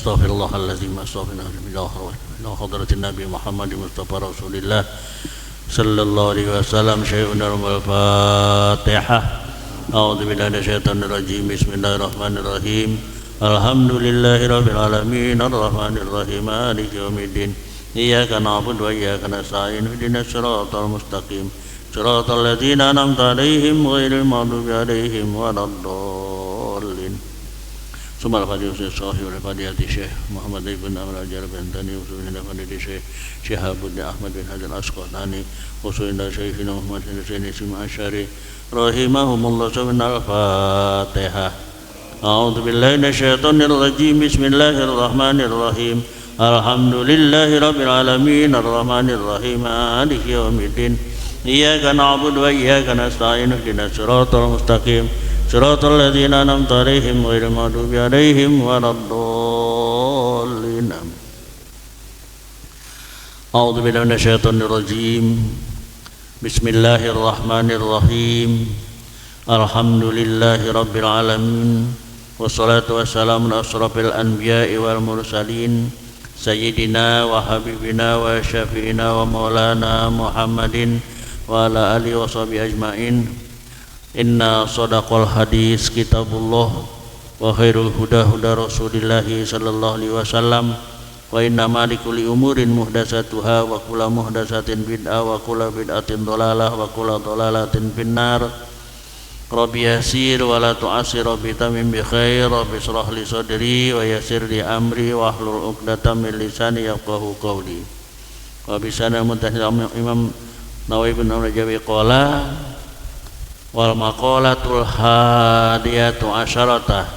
astaghfirullahaladzim astaghfirullah ila hadratin Nabi Muhammad Mustafa Rasulillah sallallahu alaihi wasallam. Syai'un al-Fatihah. A'udzu billahi minasyaitonir rajim. Bismillahirrahmanirrahim. Alhamdulillahirabbil alamin arrahmanir rahim maliki yaumiddin. Iyyaka na'budu wa iyyaka nasta'in ihdinas siratal mustaqim siratal ladzina an'amta 'alaihim ghairil maghdubi 'alaihim waladdallin. Sumal Fadil Sahih wal Fadilati Syekh Muhammad ibn Amr al-Jarbantani usulina Fadil Syekh Syihabuddin Ahmad bin Hajar al-Asqalani usulina Syekhina Muhammad bin Husaini Asy'ari rahimahumullah. Al-Fatihah. A'udzu billahi minasyaitonir rajim. Bismillahirrahmanirrahim. Alhamdulillahirabbil alamin arrahmanir rahim maliki yaumiddin. Iyyaka na'budu wa iyyaka nasta'in ihdinas siratal mustaqim siratal ladzina an'amta 'alaihim ghairil maghdubi 'alaihim waladdallin. A'udzu billahi minasyaitonir rajim. Bismillahirrahmanirrahim. Alhamdulillahirabbil alamin wassalatu wassalamu ala asrofil anbiya'i wal mursalin sayyidina wa habibina wa syafi'ina wa maulana Muhammadin wa ala alihi wa sahbihi ajma'in. Inna sadaqal hadis kitabullah wa khairul huda huda rasulillahi sallallahu alaihi wasallam wa inna ma likulli umurin muhdatsatuha wa kullu muhdatsatin bid'ah wa kullu bid'atin dhalalah wa kullu dhalalatin finnar. Rabbi yassir wa la tu'assir rabbi tamim bi khair rabbi shrah li sadri wa yassir li amri wa hlul 'uqdatam min lisani yafqahu qawli. Wa bi sanad muntahil Imam Nawawi bin Rajawi qala wal maqalatul hadiyatu asyarata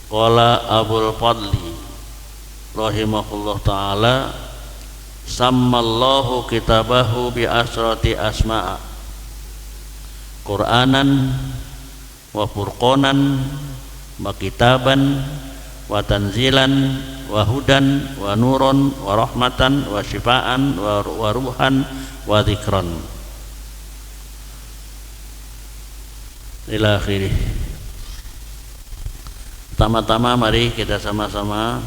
qala Abul Fadli rahimahullah ta'ala sammallahu kitabahu bi asrati asma'a Qur'anan wa furqanan wa kitaban wa tanzilan wa hudan wa nuron wa rahmatan wa syifaan wa ruhan wa dzikran ila akhirih. Pertama-tama mari kita sama-sama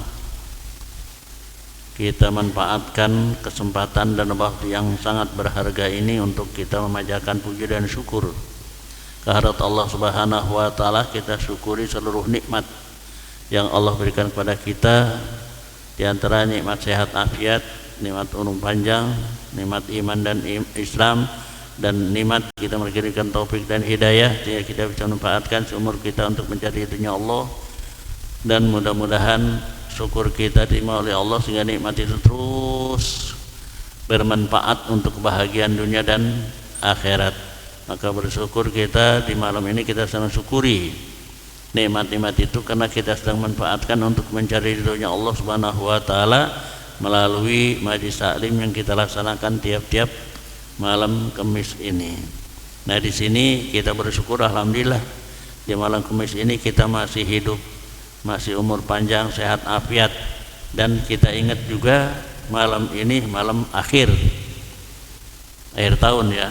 kita manfaatkan kesempatan dan waktu yang sangat berharga ini untuk kita memanjatkan puji dan syukur kehadirat Allah Subhanahu wa taala. Kita syukuri seluruh nikmat yang Allah berikan kepada kita, di antara nikmat sehat afiat, nikmat umur panjang, nikmat iman dan Islam, dan nikmat kita memberikan taufik dan hidayah sehingga kita bisa memanfaatkan seumur kita untuk mencari ridhonya Allah. Dan mudah-mudahan syukur kita diterima oleh Allah sehingga nikmat itu terus bermanfaat untuk kebahagiaan dunia dan akhirat. Maka bersyukur kita di malam ini, kita sedang syukuri nikmat-nikmat itu karena kita sedang manfaatkan untuk mencari ridhonya Allah Subhanahu wa taala melalui majlis taklim yang kita laksanakan tiap-tiap malam Kamis ini. Nah, di sini kita bersyukur alhamdulillah di malam Kamis ini kita masih hidup, masih umur panjang, sehat afiat, dan kita ingat juga malam ini malam akhir tahun ya,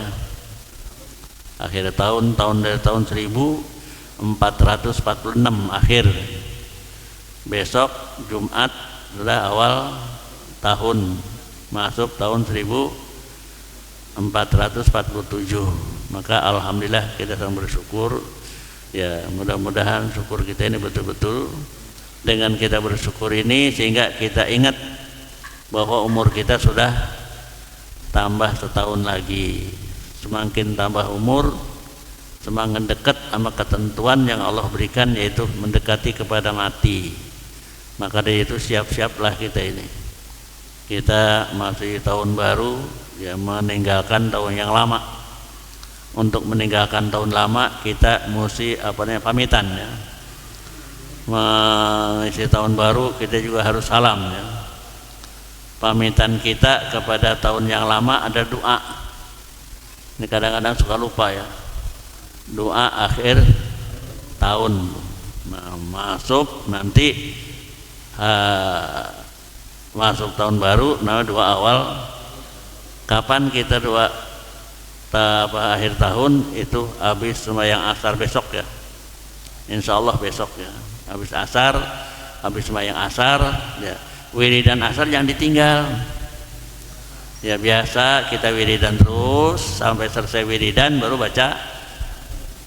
akhir tahun dari tahun 1446 akhir. Besok Jumat adalah awal tahun, masuk tahun 1447. Maka alhamdulillah kita sedang bersyukur. Ya, mudah-mudahan syukur kita ini betul-betul dengan kita bersyukur ini sehingga kita ingat bahwa umur kita sudah tambah setahun lagi. Semakin tambah umur, semakin dekat sama ketentuan yang Allah berikan, yaitu mendekati kepada mati. Maka dari itu siap-siaplah kita ini. Kita masih tahun baru, ya, meninggalkan tahun yang lama. Untuk meninggalkan tahun lama kita mesti pamitan ya. Mengisi tahun baru kita juga harus salam ya. Pamitan kita kepada tahun yang lama ada doa. Ini kadang-kadang suka lupa ya. Doa akhir tahun. Nah, masuk nanti masuk tahun baru, nah doa awal. Kapan kita doa akhir tahun itu? Habis sembahyang asar besok ya, insya Allah besok ya, habis asar habis sembahyang asar ya, wiridan asar jangan ditinggal ya, biasa kita wiridan terus sampai selesai wiridan baru baca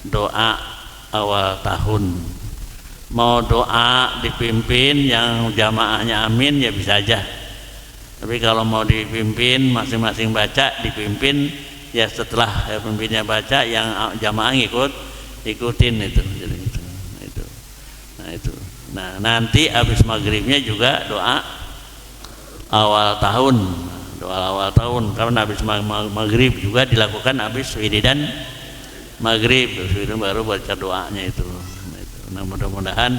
doa awal tahun. Mau doa dipimpin yang jamaahnya amin ya bisa aja, tapi kalau mau dipimpin masing-masing baca dipimpin ya, setelah pimpinnya baca yang jamaah ikutin itu. Nah nanti habis maghribnya juga doa awal tahun karena habis maghrib juga dilakukan habis wiridan maghrib, baru baca doanya itu. Nah mudah-mudahan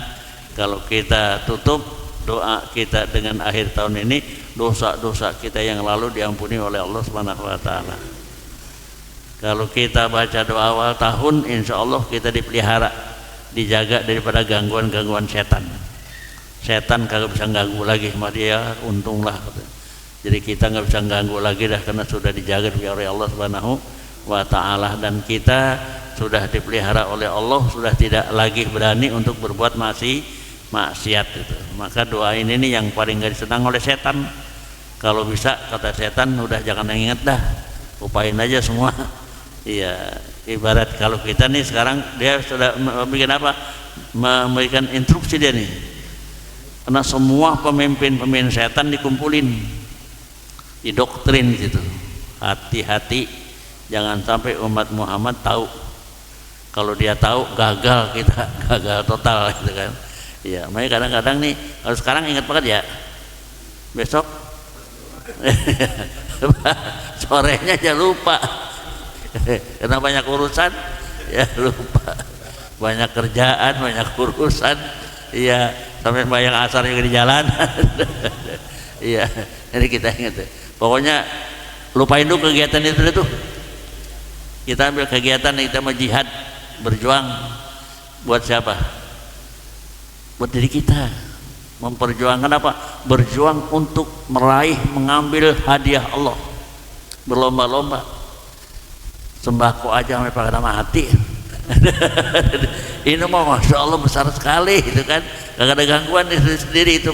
kalau kita tutup doa kita dengan akhir tahun ini, dosa-dosa kita yang lalu diampuni oleh Allah Subhanahu wa taala. Kalau kita baca doa awal tahun, insya Allah kita dipelihara, dijaga daripada gangguan-gangguan setan. Setan kagak bisa ganggu lagi sama dia, untunglah. Jadi kita nggak bisa ganggu lagi dah, karena sudah dijaga oleh Allah Subhanahu wa taala, dan kita sudah dipelihara oleh Allah, sudah tidak lagi berani untuk berbuat maksiat itu. Maka doa ini nih yang paling gak disenang oleh setan. Kalau bisa kata setan, udah jangan inget dah, upain aja semua. Iya, ibarat kalau kita nih sekarang dia sudah bikin apa? Memberikan instruksi dia nih. Karena semua pemimpin setan dikumpulin, didoktrin gitu. Hati-hati jangan sampai umat Muhammad tahu. Kalau dia tahu gagal, kita gagal total gitu kan. Iya, makanya kadang-kadang nih kalau sekarang ingat banget ya, besok sorenya aja lupa karena banyak urusan ya, lupa, banyak kerjaan, banyak urusan, iya, sampai bayang asar juga di jalan. Iya, jadi kita ingat pokoknya lupain dulu kegiatan itu. Kita ambil kegiatan, kita mau jihad, berjuang buat siapa? Buat diri kita. Memperjuangkan apa? Berjuang untuk meraih, mengambil hadiah Allah. Berlomba-lomba. Sembako aja sampai pada mati. Ini mau masya Allah besar sekali itu kan. Gak ada gangguan sendiri itu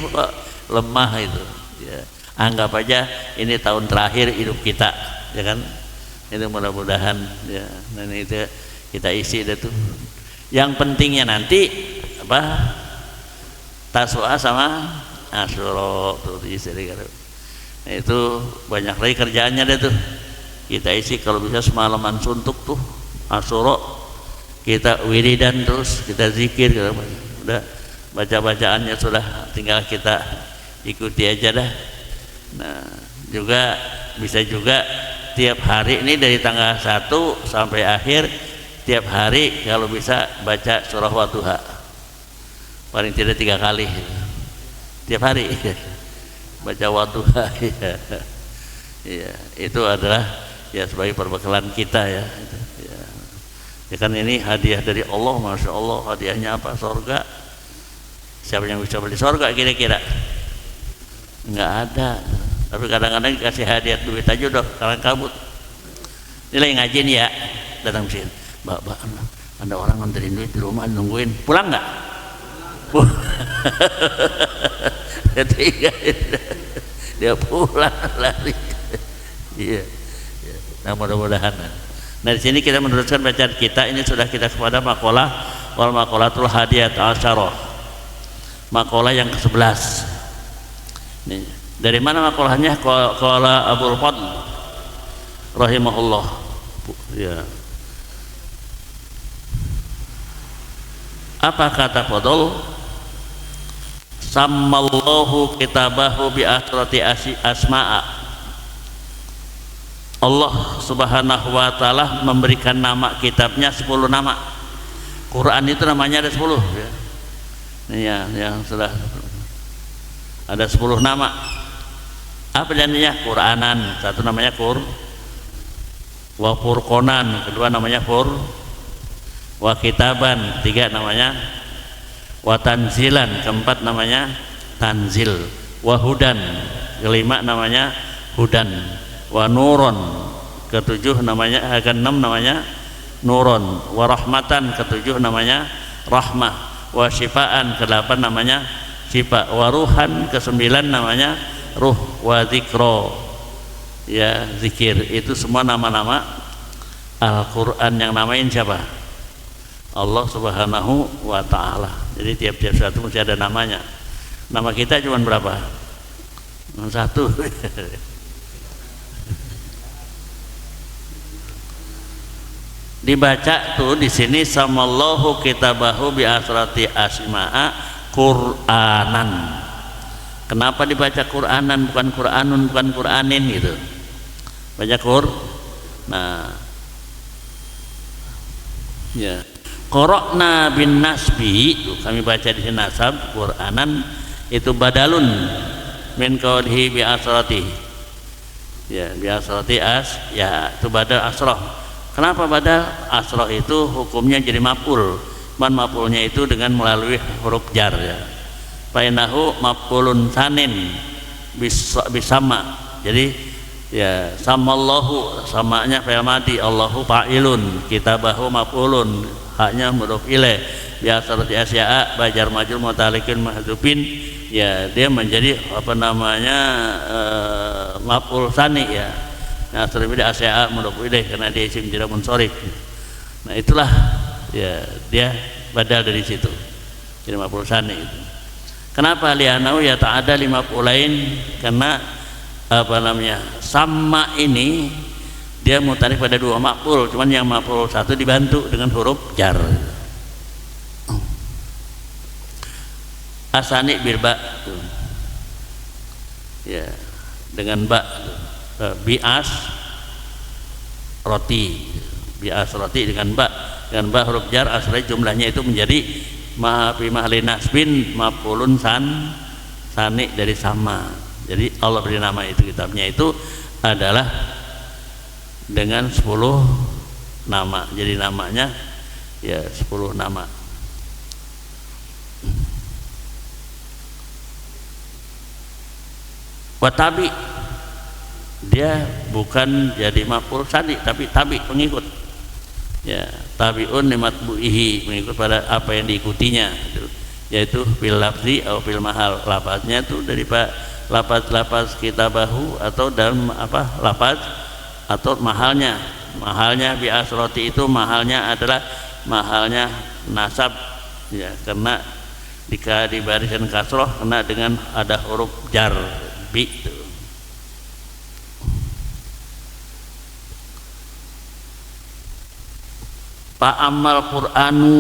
lemah itu. Ya. Anggap aja ini tahun terakhir hidup kita, ya kan? Itu mudah-mudahan ya. Dan itu kita isi itu. Yang pentingnya nanti apa? Tasu'a sama Asyura tuh isi. Nah, itu banyak lagi kerjaannya deh tuh. Kita isi kalau bisa semalaman suntuk tuh Asyura, kita wiridan terus, kita zikir, udah baca-bacaannya sudah, tinggal kita ikuti aja dah. Nah juga bisa juga tiap hari ini dari tanggal 1 sampai akhir, tiap hari kalau bisa baca surah Wadduha paling tidak 3 kali tiap hari baca Wadduha. Ya, itu adalah ya sebagai perbekalan kita ya. Ya kan ini hadiah dari Allah, masya Allah. Hadiahnya apa? Sorga. Siapa yang bisa beli sorga kira-kira? Nggak ada. Tapi kadang-kadang dikasih hadiah duit aja udah karang kabut. Nilai ngaji nih ya, datang sini, mbak, ada orang nganterin duit di rumah nungguin, pulang nggak? Dia pulang lari. Iya. Nah mudah-mudahan. Nah di sini kita meneruskan bacaan kita, ini sudah kita kepada maqalah wal maqalatul hadiyat asyarah, maqalah yang ke-11. Nih, dari mana maqalahnya? Qala Abul Fadl rahimahullah. Ya. Apa kata Fadl? Sammallahu kitabahu bi asrati asma'a. Allah Subhanahu wa taala memberikan nama kitabnya 10 nama. Quran itu namanya ada 10 ya. Ini ya, yang sudah ada 10 nama. Apa jadinya? Quranan, satu namanya wa furqonan, kedua namanya wa kitaban, tiga namanya wa tanzilan, keempat namanya tanzil, wa hudan, kelima namanya hudan, wa nuron, ketujuh namanya, keenam namanya nuron, wa rahmatan, ketujuh namanya rahmah, wa syifaan, kedelapan namanya syifa. Waruhan kesembilan namanya ruh. Wa zikro, ya zikir. Itu semua nama-nama Al-Quran yang namain siapa? Allah Subhanahu wa ta'ala. Jadi tiap-tiap satu mesti ada namanya. Nama kita cuma berapa? Satu. Dibaca tuh di sini samallahu kitabahu bi asrati asma'a Qur'anan. Kenapa dibaca Qur'anan bukan Qur'anun, bukan Qur'anin gitu? Baca Qur. Nah, ya. Qara'na bin nasbi, kami baca di sini nasab Qur'anan itu badalun min qawlihi bi asrati. Ya, bi asrati ya itu badal asrah. Kenapa badal? Asrah itu hukumnya jadi maf'ul. Man maf'ulnya itu dengan melalui huruf jar ya. Fa innahu maf'ulun sanin bisama. Jadi ya samallahu, samanya fi'il madhi, Allahu fa'ilun, kitabahu maf'ulun, haknya mudhof ilaih. Biasa seperti asya'a bajar majul mutalikin mahdzufin, ya dia menjadi apa namanya maf'ul tsani ya. Nah, terlebih asya'a mudhof ilaih karena dia isim tidak munsharif. Nah, itulah ya dia badal dari situ. Jadi maf'ul tsani itu. Kenapa li'annahu ya ta'ada li maf'ulain? Karena apa namanya? Sama ini dia mutarif pada dua maf'ul, cuman yang maf'ul satu dibantu dengan huruf jar. Asani bil ba, ya dengan ba, bias roti, bias roti dengan ba huruf jar, asli jumlahnya itu menjadi fi mahli nasbin maf'ulun sani dari sama. Jadi Allah beri nama itu, kitabnya itu adalah dengan 10 nama. Jadi namanya ya 10 nama. Watabi, dia bukan jadi maf'ul tsani tapi tabi, pengikut. Ya, tabiun limatbu'ihi, mengikut pada apa yang diikutinya, yaitu fil lafzi atau fil mahal. Lafaznya itu dari lafaz kitabahu atau dalam apa lafaz atau mahalnya bi asroti, itu mahalnya adalah mahalnya nasab ya, karena jika dibarisan kasroh kena dengan ada huruf jar bi itu. Fa'amal Qur'anu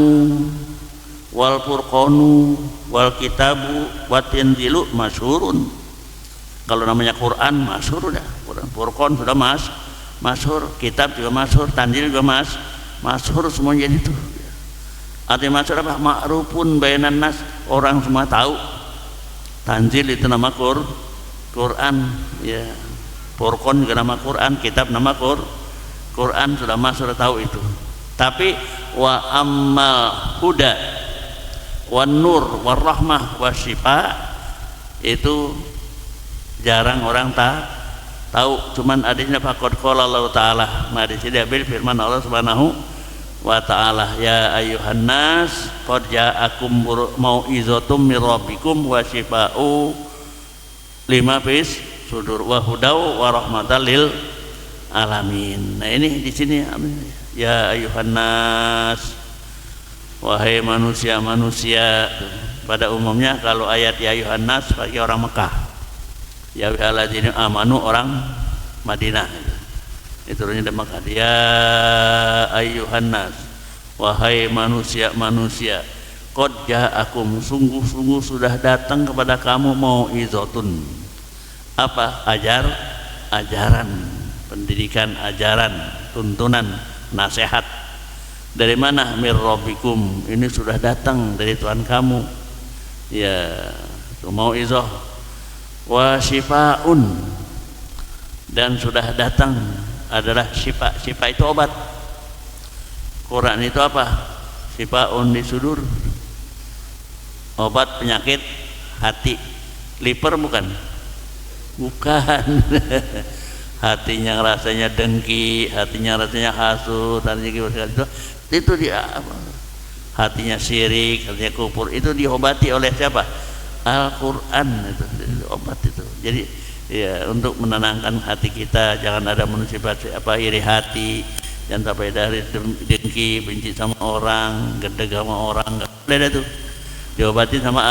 wal furqanu wal kitabu wat tanzilu masyhurun. Kalau namanya Quran masyhur dah, Quran Furqan sudah masyhur, kitab juga masyhur, tanzil juga masyhur, semuanya itu. Artinya masyhur apa? Ma'rufun bainan nas, orang semua tahu. Tanzil itu nama Quran ya. Furqan juga nama Quran, kitab nama Quran, sudah masyhur, tahu itu. Tapi wa ammal huda wan nur war rahmah wasyifa itu jarang orang tahu, cuman adanya faqad qala Allah taala. Nah, di sini ambil firman Allah Subhanahu wa taala, ya ayyuhan nas qad ja'akum mau'izatum mir rabbikum wa syifaa'u lima fis sudur wa hudaw wa rahmatan lil alamin. Nah, ini di sini ya ayyuhan nas, wahai manusia-manusia. Pada umumnya kalau ayat ya ayyuhan nas bagi orang Mekah, ya alladzina amanu orang Madinah, itu turunnya di Mekah. Ya ayyuhan nas, wahai manusia-manusia, qad ja'akum, sungguh-sungguh sudah datang kepada kamu mau'izatun, apa? Ajaran, pendidikan, ajaran, tuntunan, nasihat. Dari mana? Mir rabbikum, ini sudah datang dari Tuhan kamu. Ya, mau'izah. Wa syifaun, dan sudah datang adalah syifa. Syifa itu obat. Quran itu apa? Syifaun di sudur, obat penyakit hati. Liver bukan hatinya rasanya dengki, hatinya rasanya hasud, hatinya itu dia apa? Hatinya syirik, hatinya kufur, itu diobati oleh siapa? Al-Quran itu obat itu. Jadi ya untuk menenangkan hati kita, jangan ada musibah iri hati, jangan sampai dari dengki, benci sama orang, gedeg sama orang, nggak boleh ada tuh. Diobati sama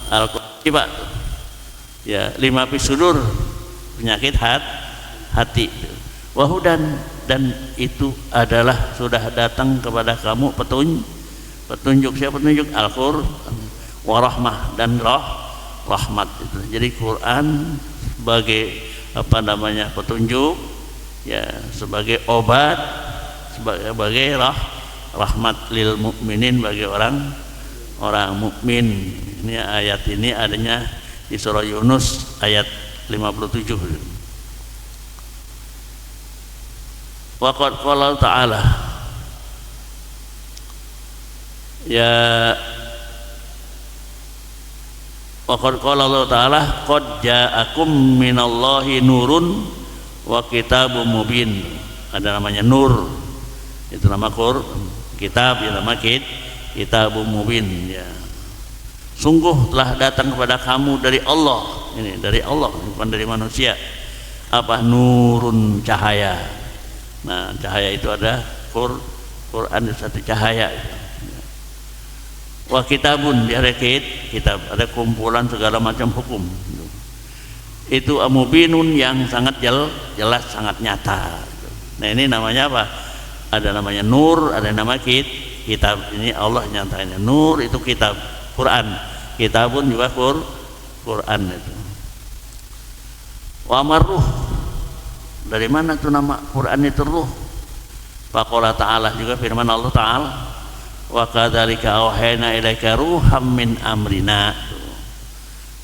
Al-Quran, Pak. Ya, 5 pisudur penyakit hati. Wahudan, dan itu adalah sudah datang kepada kamu petunjuk. Siapa petunjuk? Al-Qur'an. Warahmah, dan rahmat itu. Jadi Quran sebagai petunjuk, ya, sebagai obat, sebagai rahmat lil mukminin, bagi orang mukmin. Ini ayat ini adanya di surah Yunus ayat 57. Wa qad qala ta'ala, ya, wa qad qala Allah ta'ala, qad ja'akum minallahi nurun wa kitabum mubin. Ada namanya nur, itu nama kitab, ya, nama kitabum mubin, ya. Sungguh telah datang kepada kamu dari Allah. Ini dari Allah, bukan dari manusia. Apa? Nurun, cahaya. Nah, cahaya itu ada Quran, satu cahaya. Wa kitabun, dia ada kitab, ada kumpulan segala macam hukum. Itu mubinun, yang sangat jelas, sangat nyata. Nah, ini namanya apa? Ada namanya nur, ada nama kitab. Ini Allah nyatanya. Nur itu kitab, Quran. Kitabun juga Quran itu. Wa marruh, dari mana tuh nama Quran itu ruh? Faqala ta'ala, juga firman Allah Ta'ala, wa kadzalika auhayna ilaika ruham min amrina.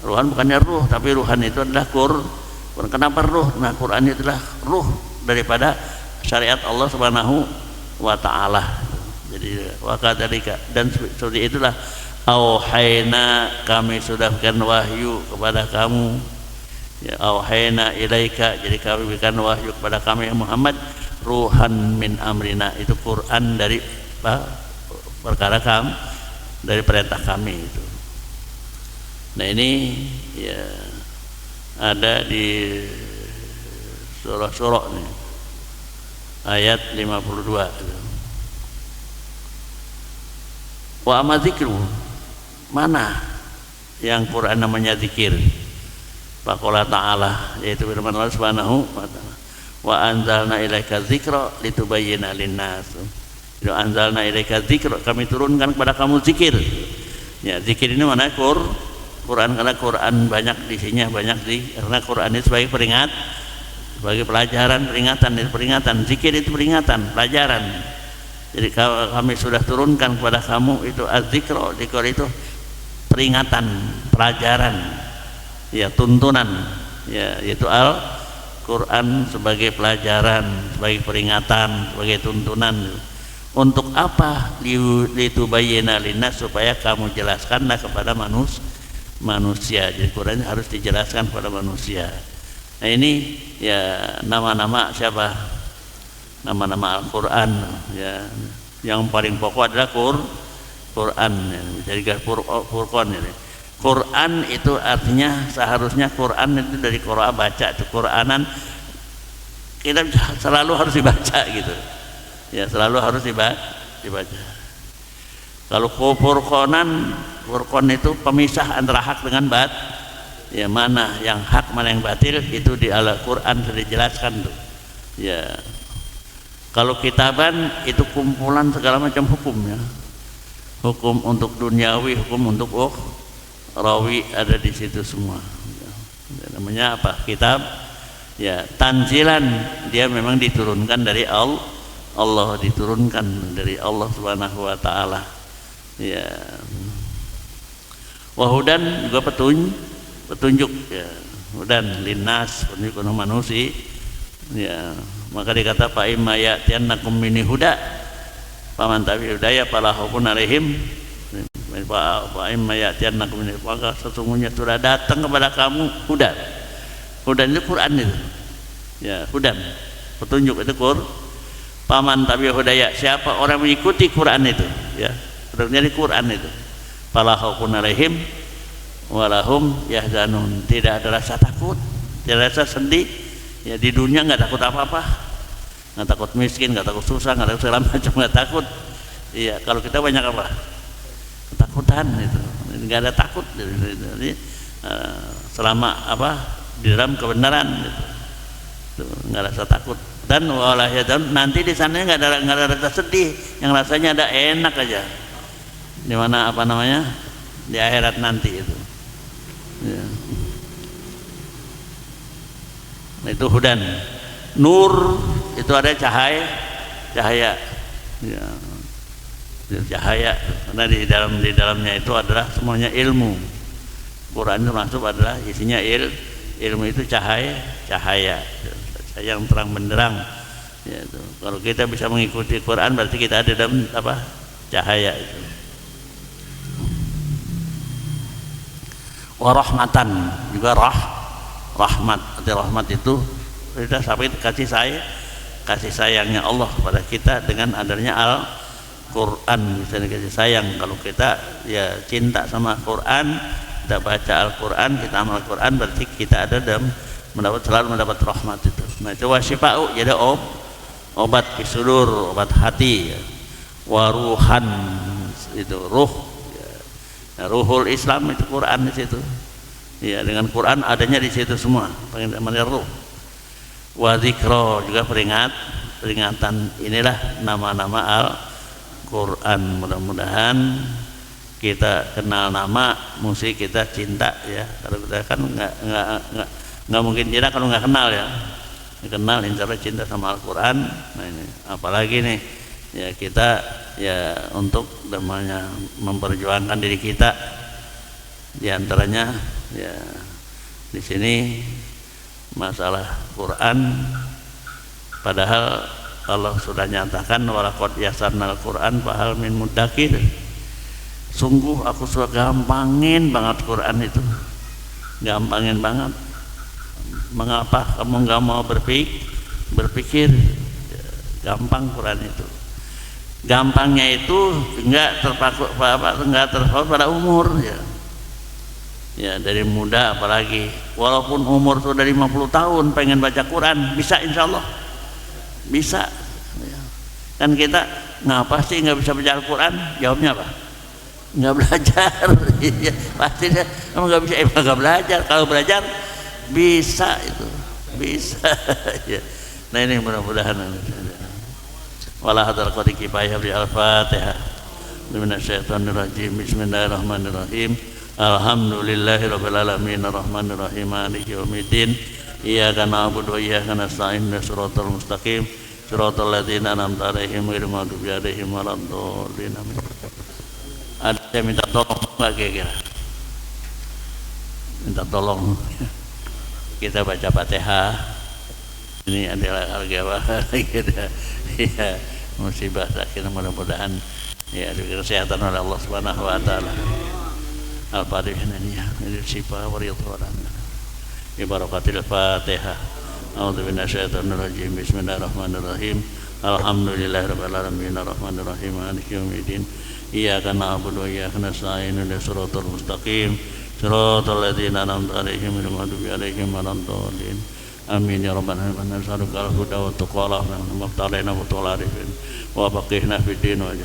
Ruhan bukannya ruh, tapi ruhan itu adalah Quran. Kenapa ruh? Nah, Quran itu adalah ruh daripada syariat Allah Subhanahu wa Ta'ala. Jadi wa kadzalika, dan seperti itulah auhayna, kami sudah berikan wahyu kepada kamu, ya, auhayna ilaika, jadi kami berikan wahyu kepada kami Muhammad, ruhan min amrina, itu Quran dari perkara kami, dari perintah kami itu. Nah, ini ya ada di surah nih, ayat 52. Wa amma dzikru, mana yang Quran namanya zikir? Faqala ta'ala, yaitu firman Allah Subhanahu wa ta'ala, wa anzalna ilaika dzikra litubayyana linnas. Itu anzalna ilaika dzikra, kami turunkan kepada kamu zikir. Ya, zikir ini mana? Quran, karena Quran banyak isinya, karena Quran itu sebagai sebagai pelajaran, peringatan. Zikir itu peringatan, pelajaran. Jadi kami sudah turunkan kepada kamu itu az-dzikra. Dzikr itu peringatan, pelajaran, ya, tuntunan, ya, yaitu Al-Quran sebagai pelajaran, sebagai peringatan, sebagai tuntunan. Untuk apa? Litubayyana linnas, supaya kamu jelaskanlah kepada manusia. Jadi Quran harus dijelaskan kepada manusia. Nah, ini ya nama-nama siapa? Nama-nama Al-Quran, ya. Yang paling pokok adalah Quran, ya. Jadi Furqan ini. Quran itu artinya, seharusnya Quran itu dari Qira'a, baca. Itu Quranan, kita selalu harus dibaca gitu. Ya, selalu harus dibaca. Kalau Furqan itu pemisah antara hak dengan ya, mana yang hak, mana yang batil, itu di Al-Quran sudah dijelaskan tuh. Ya. Kalau kitaban itu kumpulan segala macam hukum, ya. Hukum untuk duniawi, hukum untuk rawi, ada di situ semua. Ya. Namanya apa? Kitab. Ya, tanzilan, dia memang diturunkan dari Allah, diturunkan dari Allah Subhanahu wa Ta'ala. Ya. Wahudan, juga petunjuk, ya. Hudan linnas, petunjuk untuk manusia. Ya, maka dikata fa imma ya'tiyannakum minni huda faman tabi'a hudaya fala khaufun 'alaihim fa imma ya'tiyannakum minni, maka sesungguhnya sudah datang kepada kamu hudan. Hudan itu Quran itu. Ya, hudan, petunjuk itu paman tabi'a hudaya, siapa orang mengikuti Quran itu, ya, sebenarnya di Quran itu, fala khaufun 'alaihim walahum yahzanun, tidak ada rasa takut, tidak ada rasa sedih. Ya di dunia nggak takut apa-apa, nggak takut miskin, nggak takut susah, nggak takut segala macam, nggak takut. Iya, kalau kita banyak apa? Ketakutan itu, nggak ada takut. Jadi selama apa di dalam kebenaran, gitu. Nggak rasa takut. Dan walah ya, nanti di sana nggak ada rasa sedih, yang rasanya ada enak aja. Di mana apa namanya di akhirat nanti itu. Ya. Nah, itu hudan. Nur itu ada cahaya, ya. Cahaya. Karena di dalamnya itu adalah semuanya ilmu. Quran itu masuk adalah isinya ilmu itu cahaya yang terang benderang. Ya, itu. Kalau kita bisa mengikuti Quran berarti kita ada dalam apa? Cahaya itu. Warahmatan juga rahmat. Arti rahmat itu kita sampai kasih sayangnya Allah pada kita dengan adanya Al-Quran. Bisa dikasih sayang kalau kita ya cinta sama Quran, kita baca Al-Quran, kita amal Al-Quran, berarti kita ada dalam selalu mendapat rahmat itu. Nah itu wasyifa'u, jadi obat fisudur, obat hati ya. Waruhan itu ruh ya. Nah, ruhul Islam itu Quran di situ ya, dengan Quran adanya di situ semua namanya ruh. Wa dzikra juga peringatan. Inilah nama-nama Al-Quran. Mudah-mudahan kita kenal nama, mesti kita cinta ya. Kalau kita kan nggak mungkin cinta kalau nggak kenal ya. Kenal insya Allah cinta sama Al-Quran. Nah ini apalagi nih ya, kita ya untuk namanya memperjuangkan diri kita, diantaranya ya di sini masalah Quran, padahal Allah sudah nyatakan walaqad yasarnal Quran fahal min muddakir. Sungguh aku sudah gampangin banget Quran itu, gampangin banget. Mengapa kamu nggak mau berpikir? Gampang Quran itu. Gampangnya itu nggak terpaku pada umur ya. Ya dari muda apalagi. Walaupun umur sudah 50 tahun pengen baca Quran bisa, insya Allah bisa. Kan kita ngapa sih nggak bisa baca Al-Quran? Jawabnya apa? Nggak belajar. Pasti kamu nggak bisa. Nggak belajar. Kalau belajar bisa itu, bisa. Ya. Nah ini mudah-mudahan wala hadal qadi kifayah bi al-Fatihah. Minasyaitonirrajim. Bismillahirrahmanirrahim. Alhamdulillahirabbil alamin arrahmanir rahim maliki yaumiddin. Iyyaka na'budu wa iyyaka nasta'in shiratal mustaqim shiratal ladzina an'amta 'alaihim ghairil maghdubi 'alaihim waladdallin. Ada yang minta tolong enggak kira-kira? Minta tolong. Kita baca Fatihah. Ini adalah al-ghawah ya, musibah akhirnya mudah-mudahan ya diberi kesehatan oleh Allah Subhanahu wa taala. Al-Fatihah ini syifa wa ridwan. Bi barakatil Fatihah. A'udzu minasyaitonir rajim. Bismillahirrahmanirrahim. Alhamdulillahirabbil alamin arrahmanir rahim maliki yaumiddin. Iyyaka na'budu wa iyyaka nasta'in ihdinas siratal mustaqim siratal ladzina an'amta 'alaihim ghairil maghdubi 'alaihim waladdallin. Amin ya rabbal alamin. Nas'aluka al-huda wa taqwa wa maftarina wa tularifin wa faqihna fid din wa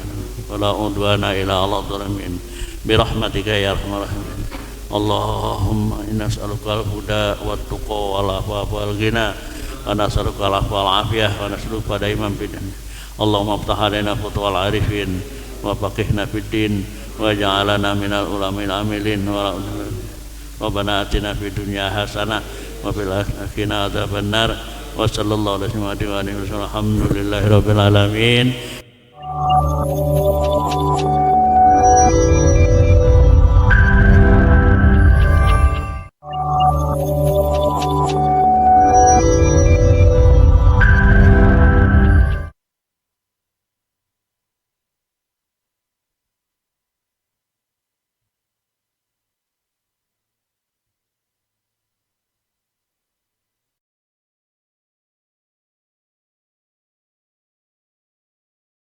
la udwana ila al-dhalimin bi rahmatika ya arhamar rahimin. Allahumma inna nas'aluka al-huda wa taqwa wal afafa wal ghina wa nas'aluka al-afwa wal afiyah wa nas'aluka daiman fid din. Allahumma iftah alaina futwal arifin wa faqihna fid din wa ja'alana minal ulamil amilin wa rabbana atina fid dunya hasanah wa fil akhirati adzabannar wa sallallahu alaihi wa sallam. Alhamdulillahirabbil alamin.